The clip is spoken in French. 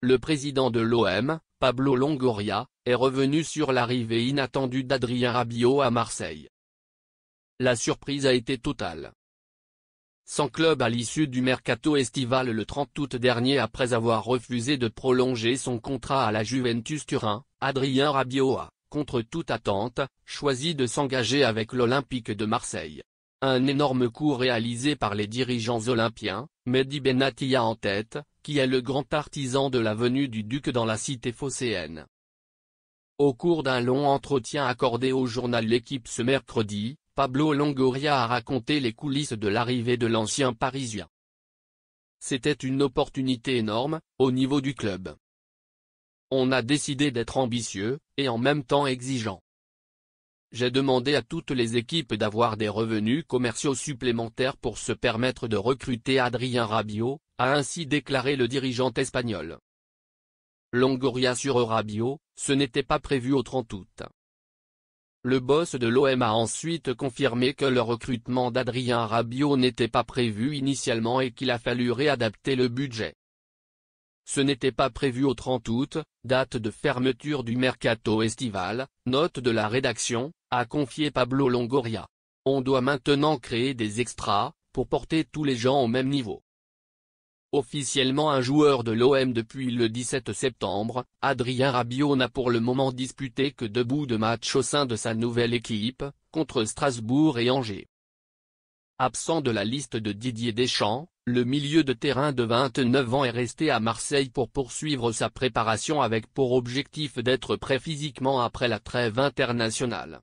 Le président de l'OM, Pablo Longoria, est revenu sur l'arrivée inattendue d'Adrien Rabiot à Marseille. La surprise a été totale. Sans club à l'issue du mercato estival le 30 août dernier après avoir refusé de prolonger son contrat à la Juventus Turin, Adrien Rabiot a, contre toute attente, choisi de s'engager avec l'Olympique de Marseille. Un énorme coup réalisé par les dirigeants olympiens, Mehdi Benatia en tête, qui est le grand artisan de la venue du Duc dans la cité phocéenne. Au cours d'un long entretien accordé au journal L'Équipe ce mercredi, Pablo Longoria a raconté les coulisses de l'arrivée de l'ancien Parisien. C'était une opportunité énorme, au niveau du club. On a décidé d'être ambitieux, et en même temps exigeant. J'ai demandé à toutes les équipes d'avoir des revenus commerciaux supplémentaires pour se permettre de recruter Adrien Rabiot, a ainsi déclaré le dirigeant espagnol. Longoria sur Rabiot, ce n'était pas prévu au 30 août. Le boss de l'OM a ensuite confirmé que le recrutement d'Adrien Rabiot n'était pas prévu initialement et qu'il a fallu réadapter le budget. Ce n'était pas prévu au 30 août, date de fermeture du mercato estival, note de la rédaction, a confié Pablo Longoria. On doit maintenant créer des extras, pour porter tous les gens au même niveau. Officiellement un joueur de l'OM depuis le 17 septembre, Adrien Rabiot n'a pour le moment disputé que 2 bouts de match au sein de sa nouvelle équipe, contre Strasbourg et Angers. Absent de la liste de Didier Deschamps, le milieu de terrain de 29 ans est resté à Marseille pour poursuivre sa préparation avec pour objectif d'être prêt physiquement après la trêve internationale.